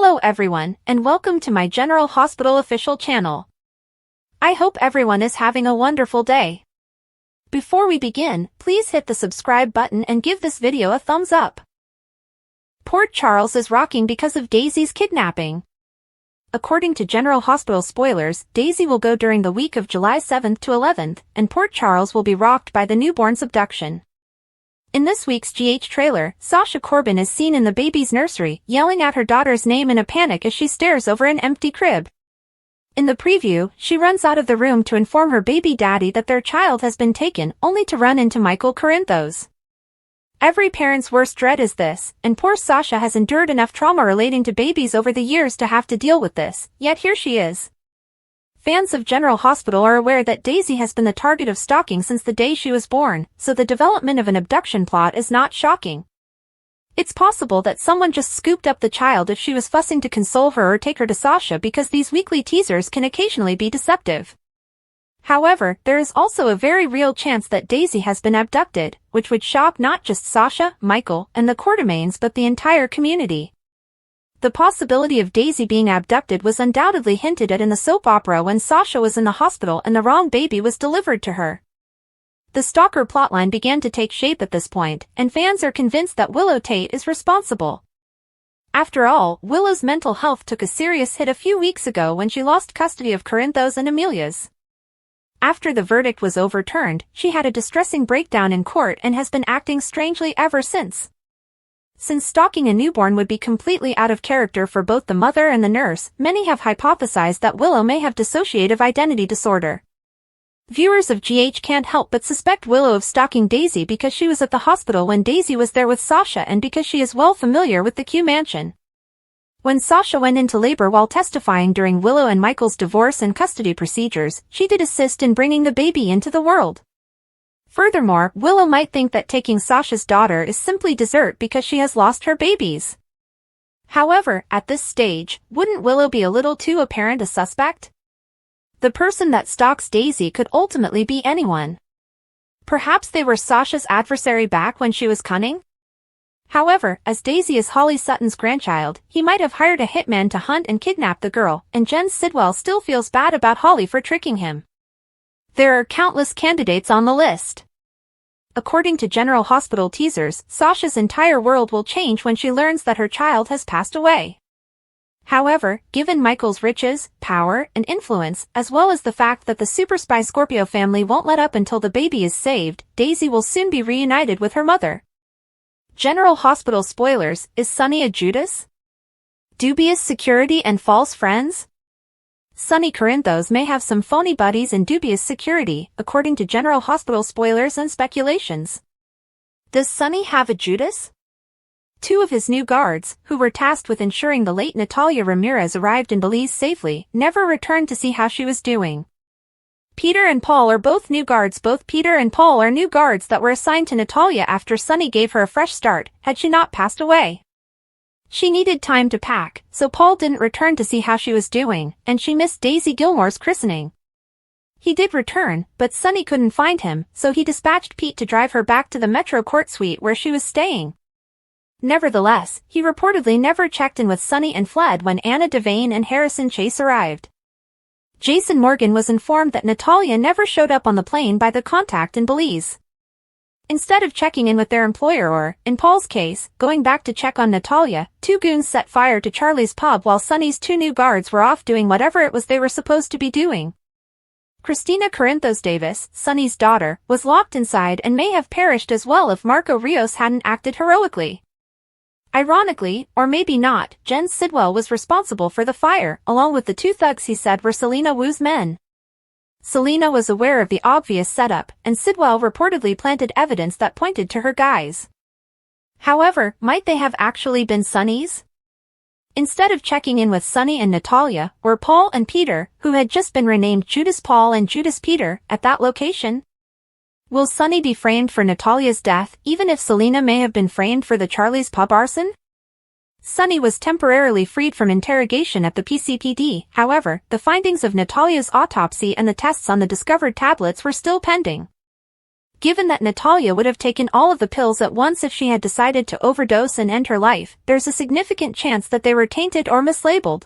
Hello everyone, and welcome to my General Hospital official channel. I hope everyone is having a wonderful day. Before we begin, please hit the subscribe button and give this video a thumbs up. Port Charles is rocking because of Daisy's kidnapping. According to General Hospital spoilers, Daisy will go during the week of July 7th to 11th, and Port Charles will be rocked by the newborn's abduction. In this week's GH trailer, Sasha Corbin is seen in the baby's nursery, yelling at her daughter's name in a panic as she stares over an empty crib. In the preview, she runs out of the room to inform her baby daddy that their child has been taken, only to run into Michael Corinthos. Every parent's worst dread is this, and poor Sasha has endured enough trauma relating to babies over the years to have to deal with this, yet here she is. Fans of General Hospital are aware that Daisy has been the target of stalking since the day she was born, so the development of an abduction plot is not shocking. It's possible that someone just scooped up the child if she was fussing to console her or take her to Sasha, because these weekly teasers can occasionally be deceptive. However, there is also a very real chance that Daisy has been abducted, which would shock not just Sasha, Michael, and the Quartermaines but the entire community. The possibility of Daisy being abducted was undoubtedly hinted at in the soap opera when Sasha was in the hospital and the wrong baby was delivered to her. The stalker plotline began to take shape at this point, and fans are convinced that Willow Tate is responsible. After all, Willow's mental health took a serious hit a few weeks ago when she lost custody of Corinthos and Amelia's. After the verdict was overturned, she had a distressing breakdown in court and has been acting strangely ever since. Since stalking a newborn would be completely out of character for both the mother and the nurse, many have hypothesized that Willow may have dissociative identity disorder. Viewers of GH can't help but suspect Willow of stalking Daisy because she was at the hospital when Daisy was there with Sasha and because she is well familiar with the Q mansion. When Sasha went into labor while testifying during Willow and Michael's divorce and custody procedures, she did assist in bringing the baby into the world. Furthermore, Willow might think that taking Sasha's daughter is simply dessert because she has lost her babies. However, at this stage, wouldn't Willow be a little too apparent a suspect? The person that stalks Daisy could ultimately be anyone. Perhaps they were Sasha's adversary back when she was cunning? However, as Daisy is Holly Sutton's grandchild, he might have hired a hitman to hunt and kidnap the girl, and Jen Sidwell still feels bad about Holly for tricking him. There are countless candidates on the list. According to General Hospital teasers, Sasha's entire world will change when she learns that her child has passed away. However, given Michael's riches, power, and influence, as well as the fact that the super spy Scorpio family won't let up until the baby is saved, Daisy will soon be reunited with her mother. General Hospital spoilers: is Sonny a Judas? Dubious security and false friends? Sonny Corinthos may have some phony buddies and dubious security, according to General Hospital spoilers and speculations. Does Sonny have a Judas? Two of his new guards, who were tasked with ensuring the late Natalia Ramirez arrived in Belize safely, never returned to see how she was doing. Peter and Paul are both new guards. Both Peter and Paul are new guards that were assigned to Natalia after Sonny gave her a fresh start, had she not passed away. She needed time to pack, so Paul didn't return to see how she was doing, and she missed Daisy Gilmore's christening. He did return, but Sonny couldn't find him, so he dispatched Pete to drive her back to the Metro Court suite where she was staying. Nevertheless, he reportedly never checked in with Sonny and fled when Anna Devane and Harrison Chase arrived. Jason Morgan was informed that Natalia never showed up on the plane by the contact in Belize. Instead of checking in with their employer or, in Paul's case, going back to check on Natalia, two goons set fire to Charlie's pub while Sonny's two new guards were off doing whatever it was they were supposed to be doing. Christina Corinthos Davis, Sonny's daughter, was locked inside and may have perished as well if Marco Rios hadn't acted heroically. Ironically, or maybe not, Jen Sidwell was responsible for the fire, along with the two thugs he said were Selena Wu's men. Selena was aware of the obvious setup, and Sidwell reportedly planted evidence that pointed to her guys. However, might they have actually been Sonny's? Instead of checking in with Sonny and Natalia, were Paul and Peter, who had just been renamed Judas Paul and Judas Peter, at that location? Will Sonny be framed for Natalia's death, even if Selena may have been framed for the Charlie's pub arson? Sonny was temporarily freed from interrogation at the PCPD, however, the findings of Natalia's autopsy and the tests on the discovered tablets were still pending. Given that Natalia would have taken all of the pills at once if she had decided to overdose and end her life, there's a significant chance that they were tainted or mislabeled.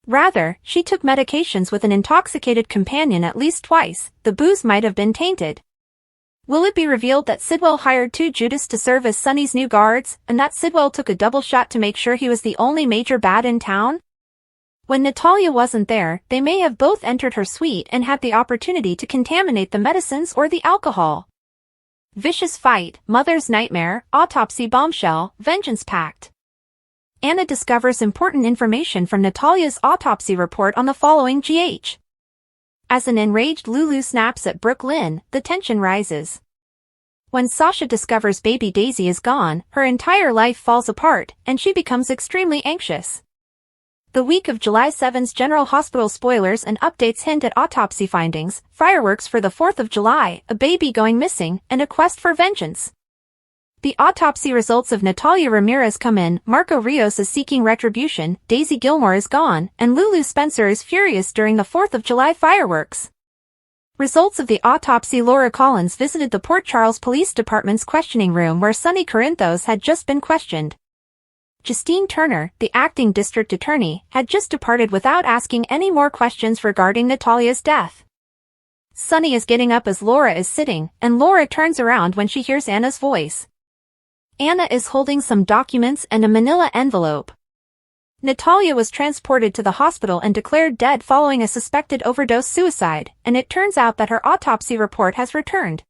Rather, she took medications with an intoxicated companion at least twice. The booze might have been tainted. Will it be revealed that Sidwell hired two Judas to serve as Sunny's new guards, and that Sidwell took a double shot to make sure he was the only major bad in town? When Natalia wasn't there, they may have both entered her suite and had the opportunity to contaminate the medicines or the alcohol. Vicious fight, mother's nightmare, autopsy bombshell, vengeance pact. Anna discovers important information from Natalia's autopsy report on the following GH. As an enraged Lulu snaps at Brooklyn, the tension rises. When Sasha discovers baby Daisy is gone, her entire life falls apart, and she becomes extremely anxious. The week of July 7's General Hospital spoilers and updates hint at autopsy findings, fireworks for the 4th of July, a baby going missing, and a quest for vengeance. The autopsy results of Natalia Ramirez come in, Marco Rios is seeking retribution, Daisy Gilmore is gone, and Lulu Spencer is furious during the 4th of July fireworks. Results of the autopsy. Laura Collins visited the Port Charles Police Department's questioning room where Sonny Corinthos had just been questioned. Justine Turner, the acting district attorney, had just departed without asking any more questions regarding Natalia's death. Sonny is getting up as Laura is sitting, and Laura turns around when she hears Anna's voice. Anna is holding some documents and a manila envelope. Natalia was transported to the hospital and declared dead following a suspected overdose suicide, and it turns out that her autopsy report has returned.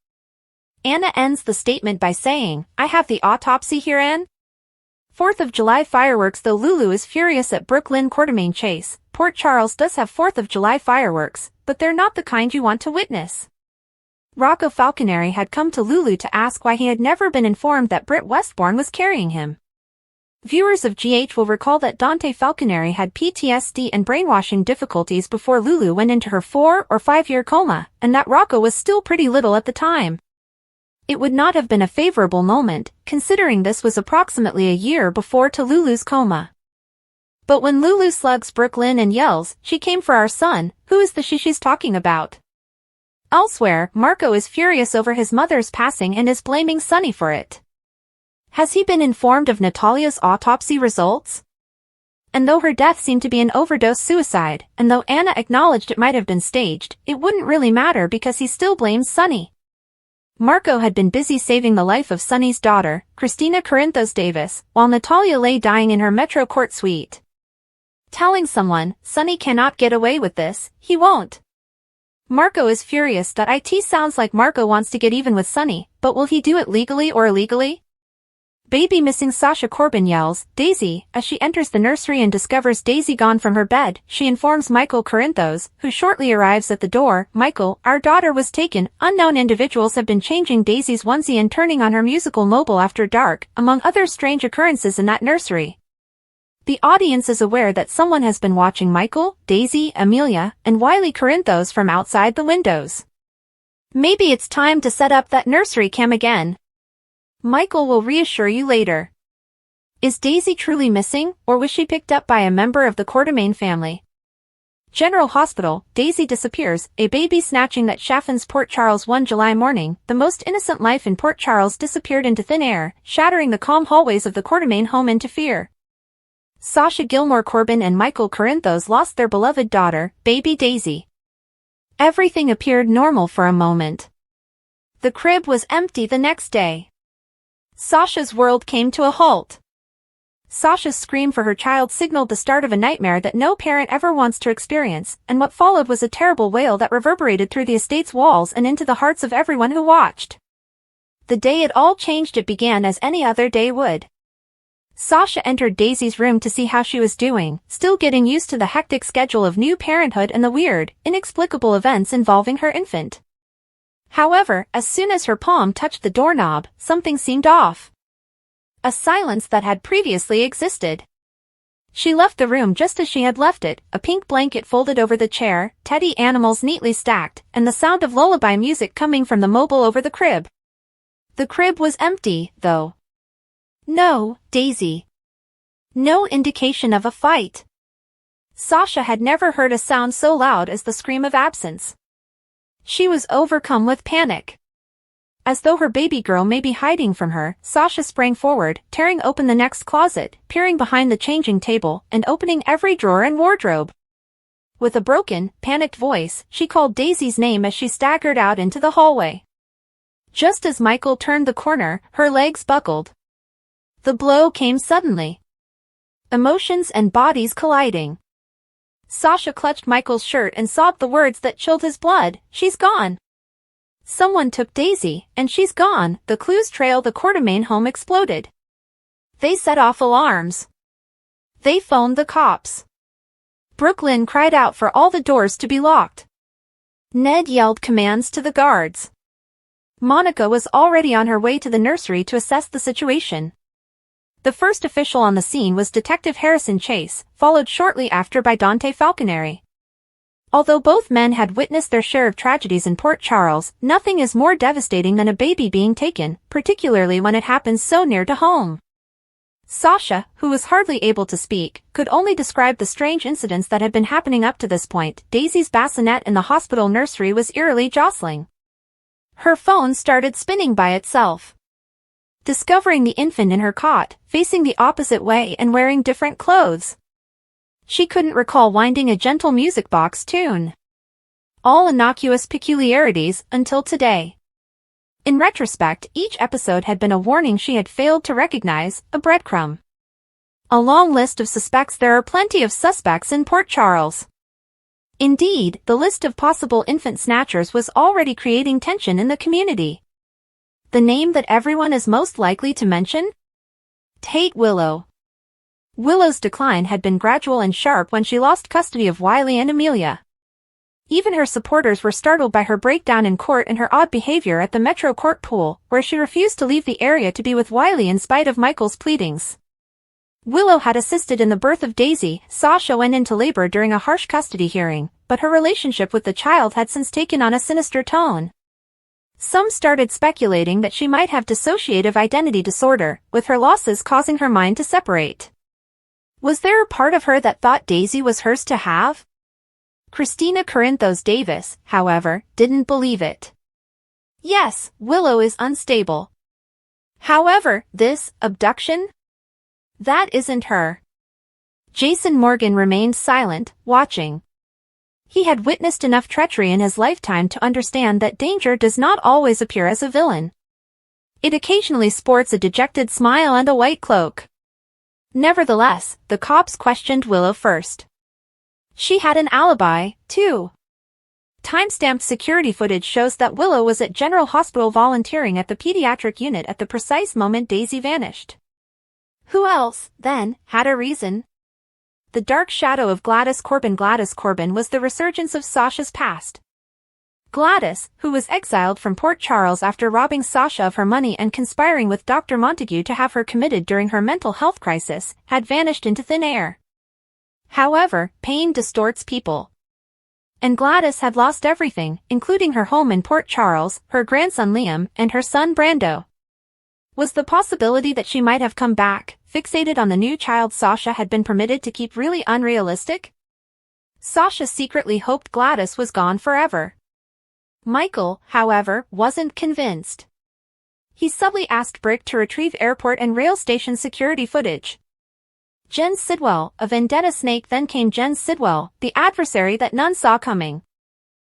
Anna ends the statement by saying, "I have the autopsy here, Anne." 4th of July fireworks. Though Lulu is furious at Brooklyn Quartermain Chase, Port Charles does have 4th of July fireworks, but they're not the kind you want to witness. Rocco Falconeri had come to Lulu to ask why he had never been informed that Britt Westbourne was carrying him. Viewers of GH will recall that Dante Falconeri had PTSD and brainwashing difficulties before Lulu went into her 4 or 5-year coma, and that Rocco was still pretty little at the time. It would not have been a favorable moment, considering this was approximately a year before to Lulu's coma. But when Lulu slugs Brooklyn and yells, "She came for our son," who is the she's talking about? Elsewhere, Marco is furious over his mother's passing and is blaming Sonny for it. Has he been informed of Natalia's autopsy results? And though her death seemed to be an overdose suicide, and though Anna acknowledged it might have been staged, it wouldn't really matter because he still blames Sonny. Marco had been busy saving the life of Sonny's daughter, Christina Corinthos Davis, while Natalia lay dying in her Metro Court suite. Telling someone, "Sonny cannot get away with this, he won't." Marco is furious. It sounds like Marco wants to get even with Sonny, but will he do it legally or illegally? Baby missing. Sasha Corbin yells, "Daisy," as she enters the nursery and discovers Daisy gone from her bed. She informs Michael Corinthos, who shortly arrives at the door. "Michael, our daughter was taken. Unknown individuals have been changing Daisy's onesie and turning on her musical mobile after dark, among other strange occurrences in that nursery." The audience is aware that someone has been watching Michael, Daisy, Amelia, and Wiley Corinthos from outside the windows. Maybe it's time to set up that nursery cam again. Michael will reassure you later. Is Daisy truly missing, or was she picked up by a member of the Quartermain family? General Hospital, Daisy disappears, a baby snatching that Chaffin's Port Charles. One July morning, the most innocent life in Port Charles disappeared into thin air, shattering the calm hallways of the Quartermain home into fear. Sasha Gilmore Corbin and Michael Corinthos lost their beloved daughter, baby Daisy. Everything appeared normal for a moment. The crib was empty the next day. Sasha's world came to a halt. Sasha's scream for her child signaled the start of a nightmare that no parent ever wants to experience, and what followed was a terrible wail that reverberated through the estate's walls and into the hearts of everyone who watched. The day it all changed. It began as any other day would. Sasha entered Daisy's room to see how she was doing, still getting used to the hectic schedule of new parenthood and the weird, inexplicable events involving her infant. However, as soon as her palm touched the doorknob, something seemed off. A silence that had previously existed. She left the room just as she had left it, a pink blanket folded over the chair, teddy animals neatly stacked, and the sound of lullaby music coming from the mobile over the crib. The crib was empty, though. No Daisy. No indication of a fight. Sasha had never heard a sound so loud as the scream of absence. She was overcome with panic. As though her baby girl may be hiding from her, Sasha sprang forward, tearing open the next closet, peering behind the changing table, and opening every drawer and wardrobe. With a broken, panicked voice, she called Daisy's name as she staggered out into the hallway. Just as Michael turned the corner, her legs buckled. The blow came suddenly. Emotions and bodies colliding. Sasha clutched Michael's shirt and sobbed the words that chilled his blood, "She's gone. Someone took Daisy, and she's gone." The clues trail the Quartermain home exploded. They set off alarms. They phoned the cops. Brooklyn cried out for all the doors to be locked. Ned yelled commands to the guards. Monica was already on her way to the nursery to assess the situation. The first official on the scene was Detective Harrison Chase, followed shortly after by Dante Falconeri. Although both men had witnessed their share of tragedies in Port Charles, nothing is more devastating than a baby being taken, particularly when it happens so near to home. Sasha, who was hardly able to speak, could only describe the strange incidents that had been happening up to this point. Daisy's bassinet in the hospital nursery was eerily jostling. Her phone started spinning by itself. Discovering the infant in her cot, facing the opposite way and wearing different clothes. She couldn't recall winding a gentle music box tune. All innocuous peculiarities until today. In retrospect, each episode had been a warning she had failed to recognize, a breadcrumb. A long list of suspects. There are plenty of suspects in Port Charles. Indeed, the list of possible infant snatchers was already creating tension in the community. The name that everyone is most likely to mention? Tate Willow. Willow's decline had been gradual and sharp when she lost custody of Wiley and Amelia. Even her supporters were startled by her breakdown in court and her odd behavior at the Metro Court pool, where she refused to leave the area to be with Wiley in spite of Michael's pleadings. Willow had assisted in the birth of Daisy. Sasha went into labor during a harsh custody hearing, but her relationship with the child had since taken on a sinister tone. Some started speculating that she might have dissociative identity disorder, with her losses causing her mind to separate. Was there a part of her that thought Daisy was hers to have? Christina Corinthos Davis, however, didn't believe it. Yes, Willow is unstable. However, this abduction? That isn't her. Jason Morgan remained silent, watching. He had witnessed enough treachery in his lifetime to understand that danger does not always appear as a villain. It occasionally sports a dejected smile and a white cloak. Nevertheless, the cops questioned Willow first. She had an alibi, too. Time-stamped security footage shows that Willow was at General Hospital volunteering at the pediatric unit at the precise moment Daisy vanished. Who else, then, had a reason? The dark shadow of Gladys Corbin. Gladys Corbin was the resurgence of Sasha's past. Gladys, who was exiled from Port Charles after robbing Sasha of her money and conspiring with Dr. Montague to have her committed during her mental health crisis, had vanished into thin air. However, pain distorts people. And Gladys had lost everything, including her home in Port Charles, her grandson Liam, and her son Brando. Was the possibility that she might have come back, fixated on the new child Sasha had been permitted to keep, really unrealistic? Sasha secretly hoped Gladys was gone forever. Michael, however, wasn't convinced. He subtly asked Brick to retrieve airport and rail station security footage. Jen Sidwell, a vendetta snake. Then came Jen Sidwell, the adversary that none saw coming.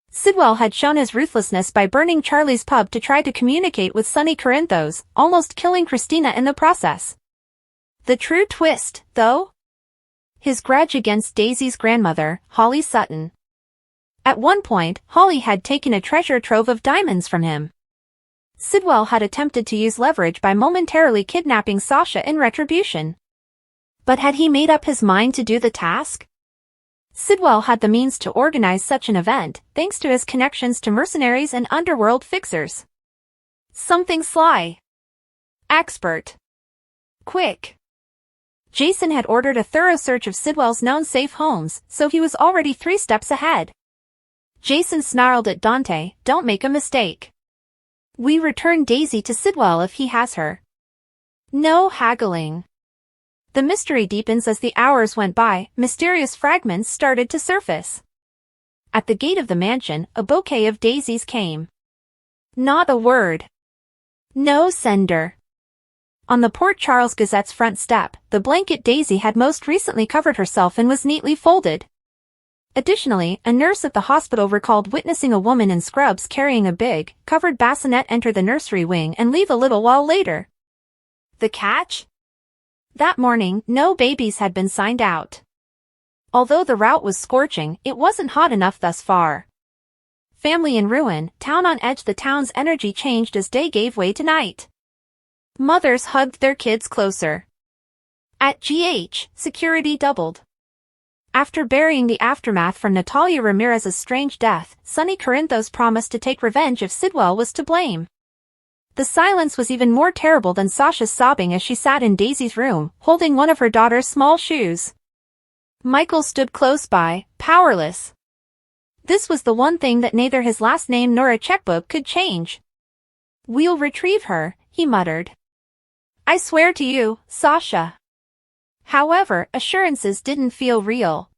Sidwell had shown his ruthlessness by burning Charlie's pub to try to communicate with Sonny Corinthos, almost killing Christina in the process. The true twist, though? His grudge against Daisy's grandmother, Holly Sutton. At one point, Holly had taken a treasure trove of diamonds from him. Sidwell had attempted to use leverage by momentarily kidnapping Sasha in retribution. But had he made up his mind to do the task? Sidwell had the means to organize such an event, thanks to his connections to mercenaries and underworld fixers. Something sly. Expert. Quick. Jason had ordered a thorough search of Sidwell's known safe homes, so he was already 3 steps ahead. Jason snarled at Dante, "Don't make a mistake. We return Daisy to Sidwell if he has her. No haggling." The mystery deepens as the hours went by. Mysterious fragments started to surface. At the gate of the mansion, a bouquet of daisies came. Not a word. No sender. On the Port Charles Gazette's front step, the blanket Daisy had most recently covered herself in was neatly folded. Additionally, a nurse at the hospital recalled witnessing a woman in scrubs carrying a big, covered bassinet enter the nursery wing and leave a little while later. The catch? That morning, no babies had been signed out. Although the route was scorching, it wasn't hot enough thus far. Family in ruin, town on edge. The town's energy changed as day gave way to night. Mothers hugged their kids closer. At GH, security doubled. After burying the aftermath from Natalia Ramirez's strange death, Sonny Corinthos promised to take revenge if Sidwell was to blame. The silence was even more terrible than Sasha's sobbing as she sat in Daisy's room, holding one of her daughter's small shoes. Michael stood close by, powerless. This was the one thing that neither his last name nor a checkbook could change. "We'll retrieve her," he muttered. "I swear to you, Sasha." However, assurances didn't feel real.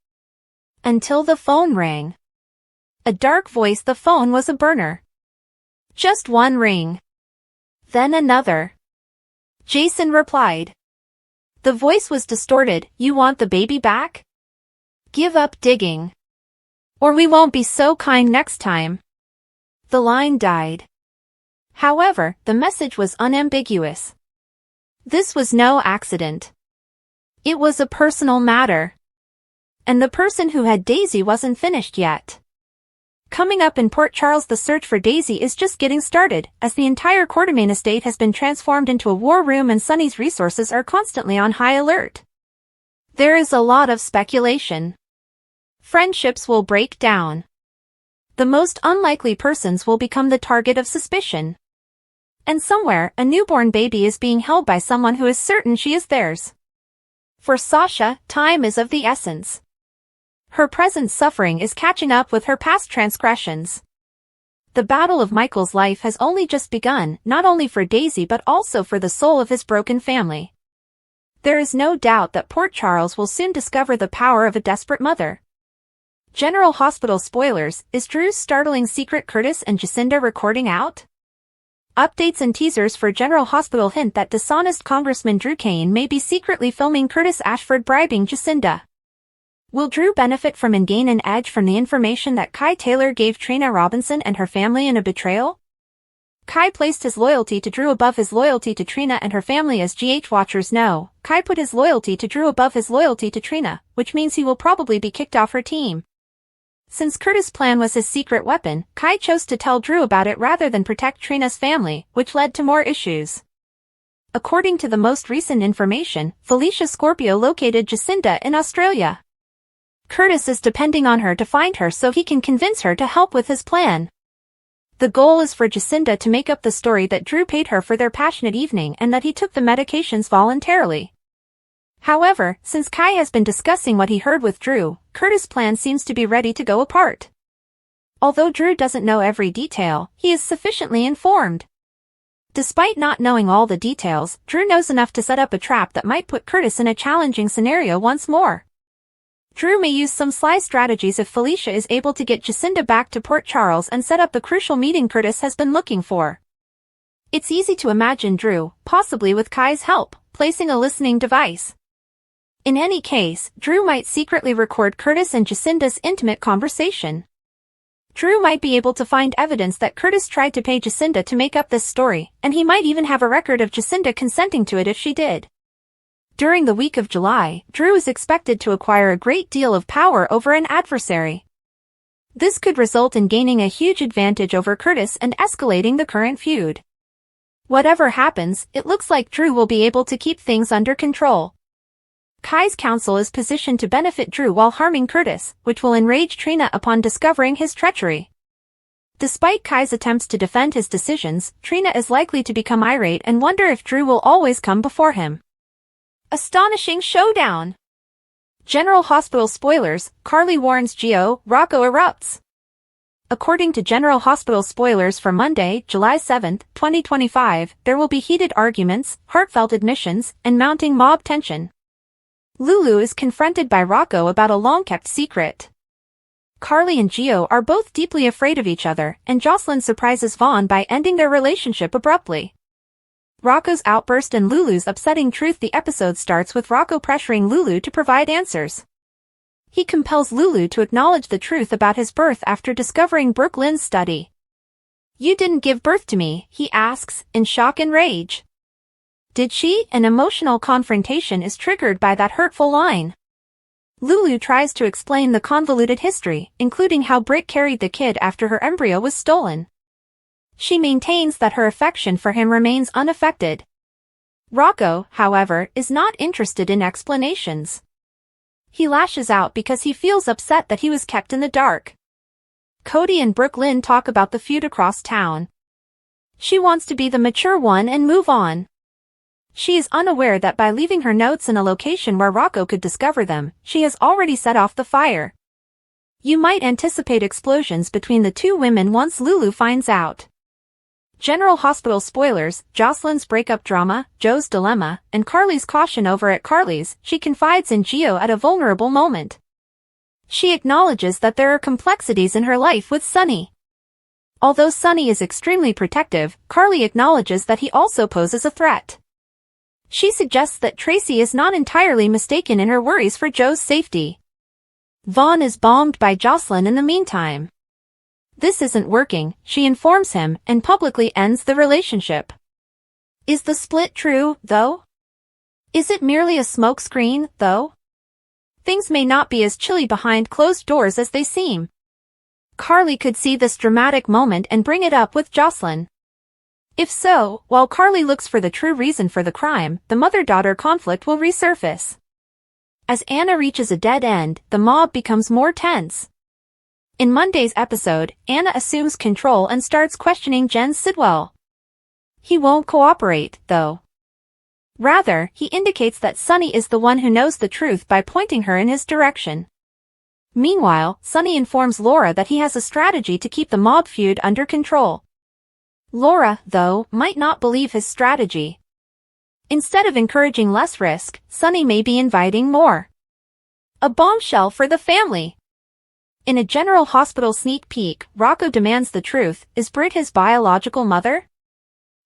Until the phone rang. A dark voice. The phone was a burner. Just one ring. Then another. Jason replied. The voice was distorted. "You want the baby back? Give up digging. Or we won't be so kind next time." The line died. However, the message was unambiguous. This was no accident. It was a personal matter. And the person who had Daisy wasn't finished yet. Coming up in Port Charles, the search for Daisy is just getting started, as the entire Quartermain estate has been transformed into a war room and Sonny's resources are constantly on high alert. There is a lot of speculation. Friendships will break down. The most unlikely persons will become the target of suspicion. And somewhere, a newborn baby is being held by someone who is certain she is theirs. For Sasha, time is of the essence. Her present suffering is catching up with her past transgressions. The battle of Michael's life has only just begun, not only for Daisy but also for the soul of his broken family. There is no doubt that Port Charles will soon discover the power of a desperate mother. General Hospital spoilers. Is Drew's startling secret Curtis and Jacinda recording out? Updates and teasers for General Hospital hint that dishonest Congressman Drew Cain may be secretly filming Curtis Ashford bribing Jacinda. Will Drew benefit from and gain an edge from the information that Kai Taylor gave Trina Robinson and her family in a betrayal? Kai placed his loyalty to Drew above his loyalty to Trina and her family. As GH watchers know, Kai put his loyalty to Drew above his loyalty to Trina, which means he will probably be kicked off her team. Since Curtis' plan was his secret weapon, Kai chose to tell Drew about it rather than protect Trina's family, which led to more issues. According to the most recent information, Felicia Scorpio located Jacinda in Australia. Curtis is depending on her to find her so he can convince her to help with his plan. The goal is for Jacinda to make up the story that Drew paid her for their passionate evening and that he took the medications voluntarily. However, since Kai has been discussing what he heard with Drew, Curtis' plan seems to be ready to go apart. Although Drew doesn't know every detail, he is sufficiently informed. Despite not knowing all the details, Drew knows enough to set up a trap that might put Curtis in a challenging scenario once more. Drew may use some sly strategies if Felicia is able to get Jacinda back to Port Charles and set up the crucial meeting Curtis has been looking for. It's easy to imagine Drew, possibly with Kai's help, placing a listening device. In any case, Drew might secretly record Curtis and Jacinda's intimate conversation. Drew might be able to find evidence that Curtis tried to pay Jacinda to make up this story, and he might even have a record of Jacinda consenting to it if she did. During the week of July, Drew is expected to acquire a great deal of power over an adversary. This could result in gaining a huge advantage over Curtis and escalating the current feud. Whatever happens, it looks like Drew will be able to keep things under control. Kai's counsel is positioned to benefit Drew while harming Curtis, which will enrage Trina upon discovering his treachery. Despite Kai's attempts to defend his decisions, Trina is likely to become irate and wonder if Drew will always come before him. Astonishing showdown! General Hospital spoilers. Carly warns Gio, Rocco erupts. According to General Hospital spoilers for Monday, July 7, 2025, there will be heated arguments, heartfelt admissions, and mounting mob tension. Lulu is confronted by Rocco about a long-kept secret. Carly and Gio are both deeply afraid of each other, and Jocelyn surprises Vaughn by ending their relationship abruptly. Rocco's outburst and Lulu's upsetting truth. The episode starts with Rocco pressuring Lulu to provide answers. He compels Lulu to acknowledge the truth about his birth after discovering Brooklyn's study. "You didn't give birth to me," he asks, in shock and rage. "Did she?" An emotional confrontation is triggered by that hurtful line. Lulu tries to explain the convoluted history, including how Britt carried the kid after her embryo was stolen. She maintains that her affection for him remains unaffected. Rocco, however, is not interested in explanations. He lashes out because he feels upset that he was kept in the dark. Cody and Brooklyn talk about the feud across town. She wants to be the mature one and move on. She is unaware that by leaving her notes in a location where Rocco could discover them, she has already set off the fire. You might anticipate explosions between the two women once Lulu finds out. General Hospital spoilers: Jocelyn's breakup drama, Joe's dilemma, and Carly's caution. Over at Carly's, she confides in Gio at a vulnerable moment. She acknowledges that there are complexities in her life with Sonny. Although Sonny is extremely protective, Carly acknowledges that he also poses a threat. She suggests that Tracy is not entirely mistaken in her worries for Joe's safety. Vaughn is bombed by Jocelyn in the meantime. This isn't working, she informs him, and publicly ends the relationship. Is the split true, though? Is it merely a smokescreen, though? Things may not be as chilly behind closed doors as they seem. Carly could see this dramatic moment and bring it up with Jocelyn. If so, while Carly looks for the true reason for the crime, the mother-daughter conflict will resurface. As Anna reaches a dead end, the mob becomes more tense. In Monday's episode, Anna assumes control and starts questioning Jen Sidwell. He won't cooperate, though. Rather, he indicates that Sonny is the one who knows the truth by pointing her in his direction. Meanwhile, Sonny informs Laura that he has a strategy to keep the mob feud under control. Laura, though, might not believe his strategy. Instead of encouraging less risk, Sonny may be inviting more. A bombshell for the family. In a General Hospital sneak peek, Rocco demands the truth: is Britt his biological mother?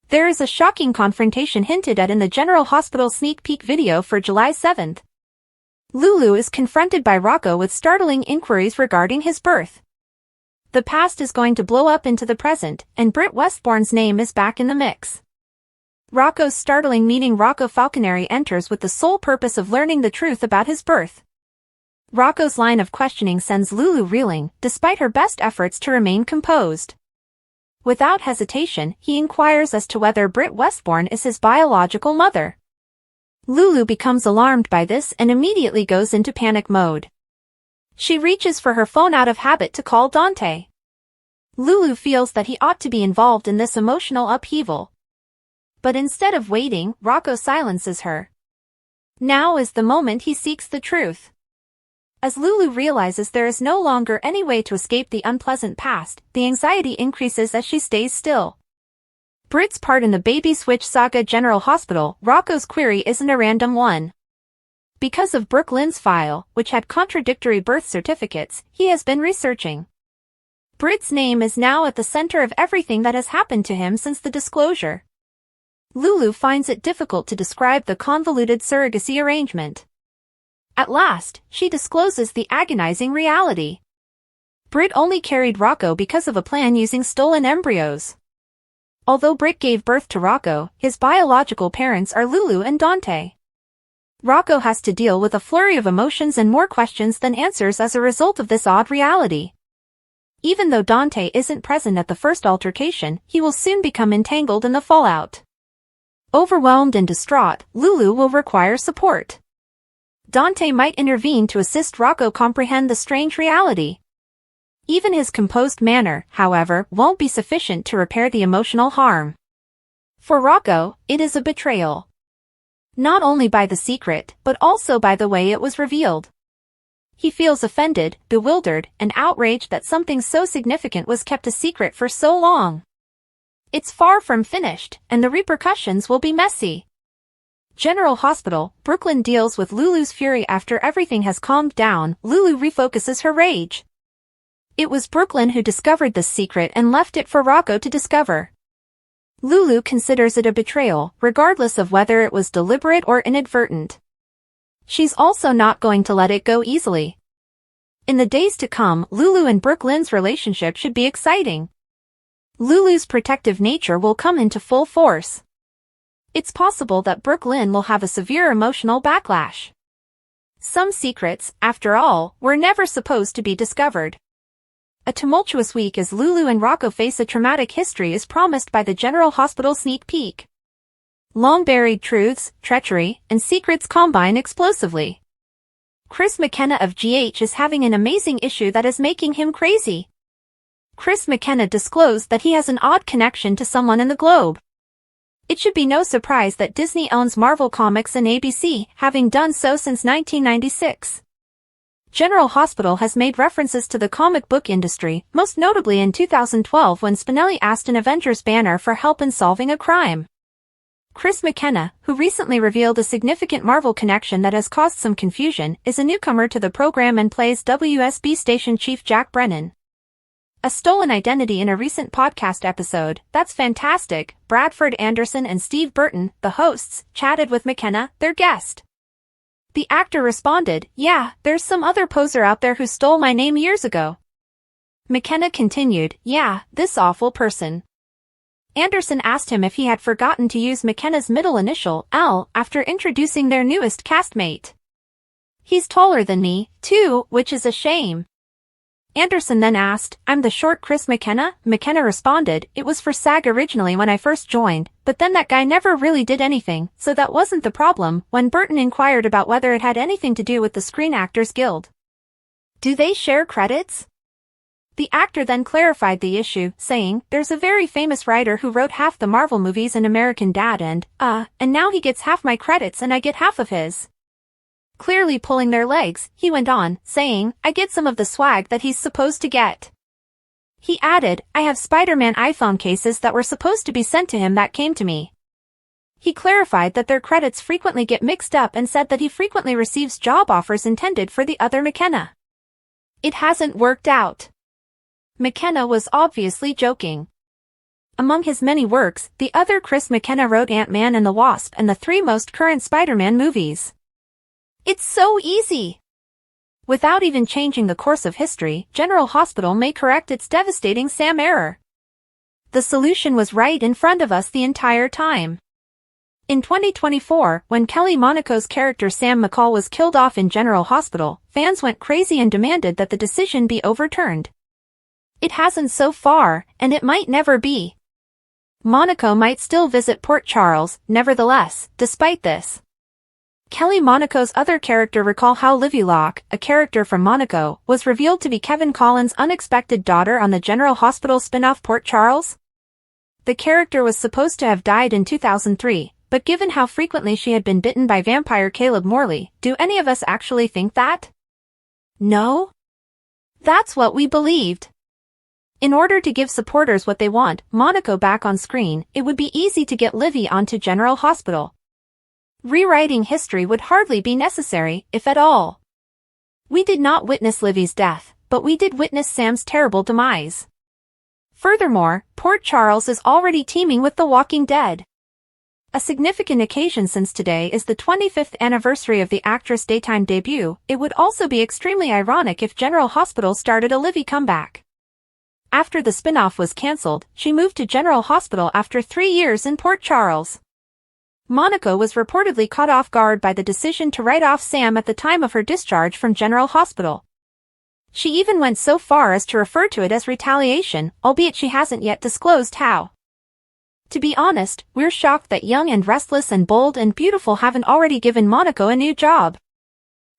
There is a shocking confrontation hinted at in the General Hospital sneak peek video for July 7th. Lulu is confronted by Rocco with startling inquiries regarding his birth. The past is going to blow up into the present, and Britt Westbourne's name is back in the mix. Rocco's startling meeting: Rocco Falconeri enters with the sole purpose of learning the truth about his birth. Rocco's line of questioning sends Lulu reeling, despite her best efforts to remain composed. Without hesitation, he inquires as to whether Britt Westbourne is his biological mother. Lulu becomes alarmed by this and immediately goes into panic mode. She reaches for her phone out of habit to call Dante. Lulu feels that he ought to be involved in this emotional upheaval. But instead of waiting, Rocco silences her. Now is the moment he seeks the truth. As Lulu realizes there is no longer any way to escape the unpleasant past, the anxiety increases as she stays still. Britt's part in the baby switch saga. General Hospital, Rocco's query isn't a random one. Because of Brooklyn's file, which had contradictory birth certificates, he has been researching. Britt's name is now at the center of everything that has happened to him since the disclosure. Lulu finds it difficult to describe the convoluted surrogacy arrangement. At last, she discloses the agonizing reality. Britt only carried Rocco because of a plan using stolen embryos. Although Britt gave birth to Rocco, his biological parents are Lulu and Dante. Rocco has to deal with a flurry of emotions and more questions than answers as a result of this odd reality. Even though Dante isn't present at the first altercation, he will soon become entangled in the fallout. Overwhelmed and distraught, Lulu will require support. Dante might intervene to assist Rocco comprehend the strange reality. Even his composed manner, however, won't be sufficient to repair the emotional harm. For Rocco, it is a betrayal. Not only by the secret, but also by the way it was revealed. He feels offended, bewildered, and outraged that something so significant was kept a secret for so long. It's far from finished, and the repercussions will be messy. General Hospital, Brooklyn deals with Lulu's fury. After everything has calmed down, Lulu refocuses her rage. It was Brooklyn who discovered this secret and left it for Rocco to discover. Lulu considers it a betrayal, regardless of whether it was deliberate or inadvertent. She's also not going to let it go easily. In the days to come, Lulu and Brooklyn's relationship should be exciting. Lulu's protective nature will come into full force. It's possible that Brooklyn will have a severe emotional backlash. Some secrets, after all, were never supposed to be discovered. A tumultuous week as Lulu and Rocco face a traumatic history is promised by the General Hospital sneak peek. Long-buried truths, treachery, and secrets combine explosively. Chris McKenna of GH is having an amazing issue that is making him crazy. Chris McKenna disclosed that he has an odd connection to someone in the globe. It should be no surprise that Disney owns Marvel Comics and ABC, having done so since 1996. General Hospital has made references to the comic book industry, most notably in 2012 when Spinelli asked an Avengers banner for help in solving a crime. Chris McKenna, who recently revealed a significant Marvel connection that has caused some confusion, is a newcomer to the program and plays WSB station chief Jack Brennan. A stolen identity in a recent podcast episode. That's fantastic. Bradford Anderson and Steve Burton, the hosts, chatted with McKenna, their guest. The actor responded, "Yeah, there's some other poser out there who stole my name years ago." McKenna continued, "Yeah, this awful person." Anderson asked him if he had forgotten to use McKenna's middle initial, L, after introducing their newest castmate. "He's taller than me, too, which is a shame." Anderson then asked, "I'm the short Chris McKenna?" McKenna responded, "It was for SAG originally when I first joined, but then that guy never really did anything, so that wasn't the problem." When Burton inquired about whether it had anything to do with the Screen Actors Guild. "Do they share credits?" The actor then clarified the issue, saying, "There's a very famous writer who wrote half the Marvel movies and American Dad and now he gets half my credits and I get half of his." Clearly pulling their legs, he went on, saying, "I get some of the swag that he's supposed to get." He added, "I have Spider-Man iPhone cases that were supposed to be sent to him that came to me." He clarified that their credits frequently get mixed up and said that he frequently receives job offers intended for the other McKenna. It hasn't worked out. McKenna was obviously joking. Among his many works, the other Chris McKenna wrote Ant-Man and the Wasp and the three most current Spider-Man movies. It's so easy. Without even changing the course of history, General Hospital may correct its devastating Sam error. The solution was right in front of us the entire time. In 2024, when Kelly Monaco's character Sam McCall was killed off in General Hospital, fans went crazy and demanded that the decision be overturned. It hasn't so far, and it might never be. Monaco might still visit Port Charles, nevertheless, despite this. Kelly Monaco's other character. Recall how Livy Locke, a character from Monaco, was revealed to be Kevin Collins' unexpected daughter on the General Hospital spin-off Port Charles? The character was supposed to have died in 2003, but given how frequently she had been bitten by vampire Caleb Morley, do any of us actually think that? No? That's what we believed. In order to give supporters what they want, Monaco back on screen, it would be easy to get Livy onto General Hospital. Rewriting history would hardly be necessary, if at all. We did not witness Livy's death, but we did witness Sam's terrible demise. Furthermore, Port Charles is already teeming with The Walking Dead. A significant occasion since today is the 25th anniversary of the actress' daytime debut. It would also be extremely ironic if General Hospital started a Livy comeback. After the spin-off was cancelled, she moved to General Hospital after 3 years in Port Charles. Monaco was reportedly caught off guard by the decision to write off Sam at the time of her discharge from General Hospital. She even went so far as to refer to it as retaliation, albeit she hasn't yet disclosed how. To be honest, we're shocked that Young and Restless and Bold and Beautiful haven't already given Monaco a new job.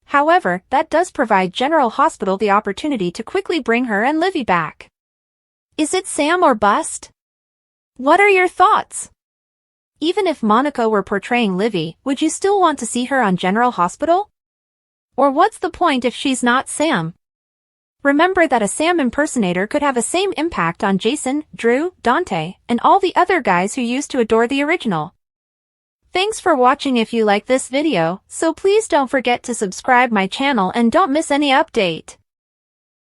However, that does provide General Hospital the opportunity to quickly bring her and Livy back. Is it Sam or bust? What are your thoughts? Even if Monaco were portraying Livy, would you still want to see her on General Hospital? Or what's the point if she's not Sam? Remember that a Sam impersonator could have the same impact on Jason, Drew, Dante, and all the other guys who used to adore the original. Thanks for watching. If you like this video, so please don't forget to subscribe my channel and don't miss any update.